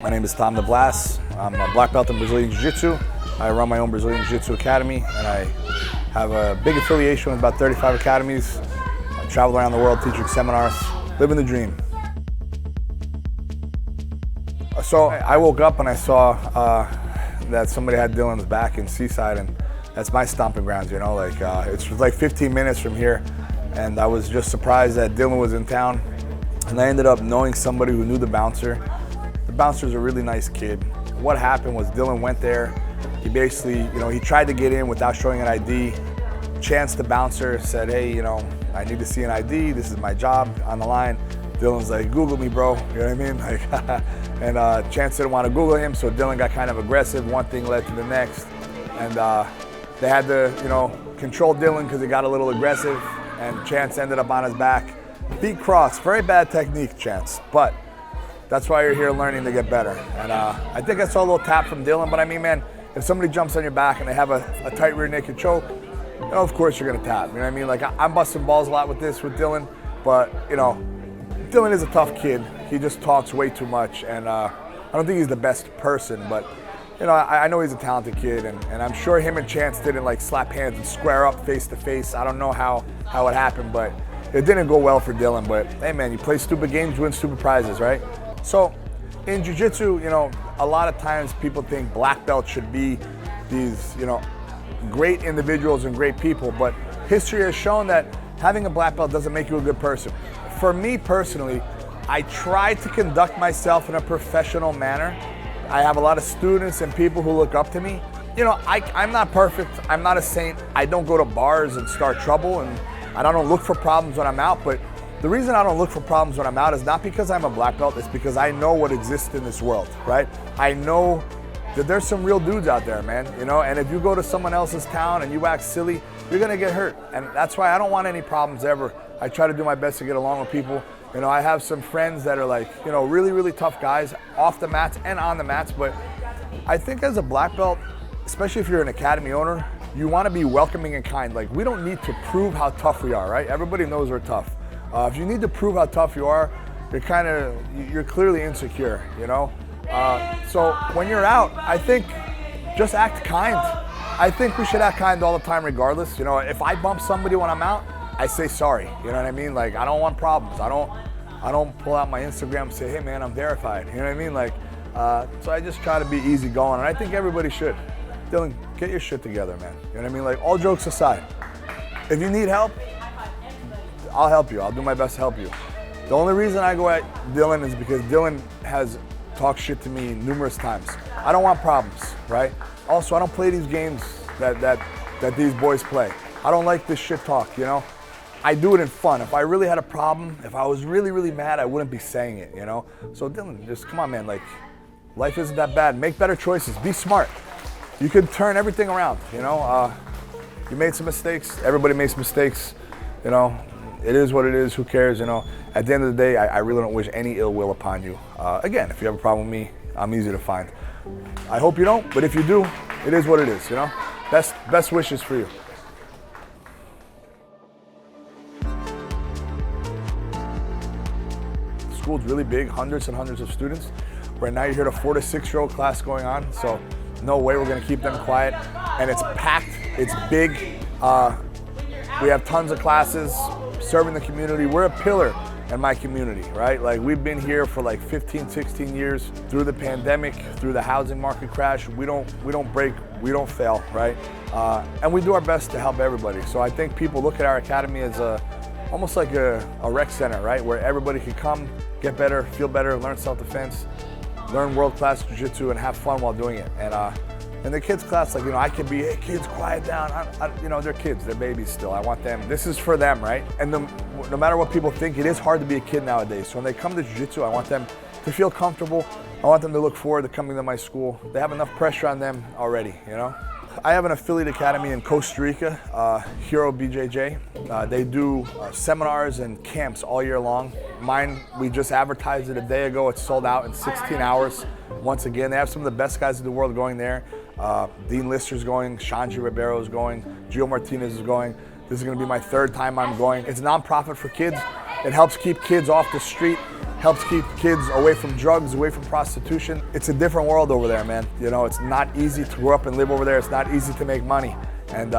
My name is Deblass. I'm a black belt in Brazilian Jiu-Jitsu. I run my own Brazilian Jiu-Jitsu academy, and I have a big affiliation with about 35 academies. I travel around the world teaching seminars, living the dream. So I woke up and I saw that somebody had Dillon's back in Seaside, and that's my stomping grounds, you know, like it's like 15 minutes from here, and I was just surprised that Dillon was in town, and I ended up knowing somebody who knew the bouncer. The bouncer's a really nice kid. What happened was Dillon went there, he basically, you know, he tried to get in without showing an ID. Chance, the bouncer, said, hey, you know, I need to see an ID, this is my job on the line. Dillon's like, Google me, bro, you know what I mean? Like, and Chance didn't want to Google him, so Dillon got kind of aggressive. One thing led to the next, and they had to, you know, control Dillon because he got a little aggressive, and Chance ended up on his back. Feet crossed, very bad technique, Chance, but that's why you're here learning to get better. And I think I saw a little tap from Dillon, but I mean, man, if somebody jumps on your back and they have a tight rear naked choke, you know, of course you're gonna tap, you know what I mean? Like, I'm busting balls a lot with this with Dillon, but, you know, Dillon is a tough kid. He just talks way too much, and I don't think he's the best person, but you know, I know he's a talented kid, and I'm sure him and Chance didn't like slap hands and square up face to face. I don't know how it happened, but it didn't go well for Dillon. But hey man, you play stupid games, win stupid prizes, right? So in jiu-jitsu, you know, a lot of times people think black belts should be these, you know, great individuals and great people, but history has shown that having a black belt doesn't make you a good person. For me personally, I try to conduct myself in a professional manner. I have a lot of students and people who look up to me. You know, I'm not perfect, I'm not a saint. I don't go to bars and start trouble, and I don't look for problems when I'm out, but the reason I don't look for problems when I'm out is not because I'm a black belt, it's because I know what exists in this world, right? I know that there's some real dudes out there, man, you know, and if you go to someone else's town and you act silly, you're gonna get hurt, and that's why I don't want any problems ever. I try to do my best to get along with people. You know, I have some friends that are like, you know, really, really tough guys off the mats and on the mats, but I think as a black belt, especially if you're an academy owner, you want to be welcoming and kind. Like, we don't need to prove how tough we are, right? Everybody knows we're tough. If you need to prove how tough you are, you're clearly insecure, you know? So when you're out, I think just act kind. I think we should act kind all the time regardless. You know, if I bump somebody when I'm out, I say sorry, you know what I mean? Like, I don't want problems. I don't pull out my Instagram and say, hey man, I'm verified, you know what I mean? Like, so I just try to be easy going, and I think everybody should. Dillon, get your shit together, man. You know what I mean? Like, all jokes aside, if you need help, I'll help you. I'll do my best to help you. The only reason I go at Dillon is because Dillon has talked shit to me numerous times. I don't want problems, right? Also, I don't play these games that these boys play. I don't like this shit talk, you know? I do it in fun. If I really had a problem, if I was really, really mad, I wouldn't be saying it, you know? So Dillon, just come on, man. Like, life isn't that bad. Make better choices. Be smart. You can turn everything around, you know? You made some mistakes. Everybody makes mistakes, you know? It is what it is. Who cares, you know? At the end of the day, I really don't wish any ill will upon you. Again, if you have a problem with me, I'm easy to find. I hope you don't, but if you do, it is what it is, you know? Best wishes for you. School's really big, hundreds and hundreds of students. Right now you hear the 4 to 6 year old class going on, so no way we're gonna keep them quiet. And it's packed, it's big. We have tons of classes, serving the community. We're a pillar in my community, right? Like, we've been here for like 15, 16 years. Through the pandemic, through the housing market crash, we don't break, we don't fail, right? And we do our best to help everybody. So I think people look at our academy as almost like a rec center, right? Where everybody can come, get better, feel better, learn self-defense, learn world-class jiu-jitsu, and have fun while doing it. And in the kids class, like, you know, I can be, hey kids, quiet down. You know, they're kids, they're babies still. I want them, this is for them, right? And no matter what people think, it is hard to be a kid nowadays. So when they come to jiu-jitsu, I want them to feel comfortable. I want them to look forward to coming to my school. They have enough pressure on them already, you know? I have an affiliate academy in Costa Rica, Hero BJJ. They do seminars and camps all year long. Mine, we just advertised it a day ago. It's sold out in 16 hours. Once again, they have some of the best guys in the world going there. Dean Lister's going, Shanji Ribeiro's going, Gio Martinez is going. This is gonna be my 3rd time I'm going. It's a nonprofit for kids. It helps keep kids off the street. helps keep kids away from drugs, away from prostitution. It's a different world over there, man. You know, it's not easy to grow up and live over there. It's not easy to make money. And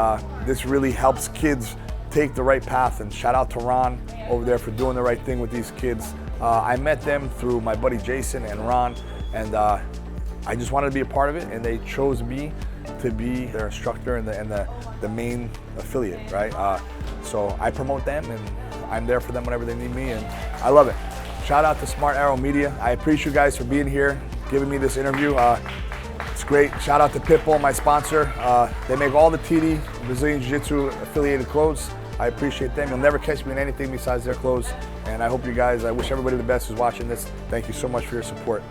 this really helps kids take the right path. And shout out to Ron over there for doing the right thing with these kids. I met them through my buddy Jason and Ron, and I just wanted to be a part of it, and they chose me to be their instructor and the main affiliate, right? So I promote them, and I'm there for them whenever they need me, and I love it. Shout out to Smart Arrow Media. I appreciate you guys for being here, giving me this interview. It's great. Shout out to Pitbull, my sponsor. They make all the TD, Brazilian Jiu-Jitsu affiliated clothes. I appreciate them. You'll never catch me in anything besides their clothes. And I hope you guys, I wish everybody the best who's watching this. Thank you so much for your support.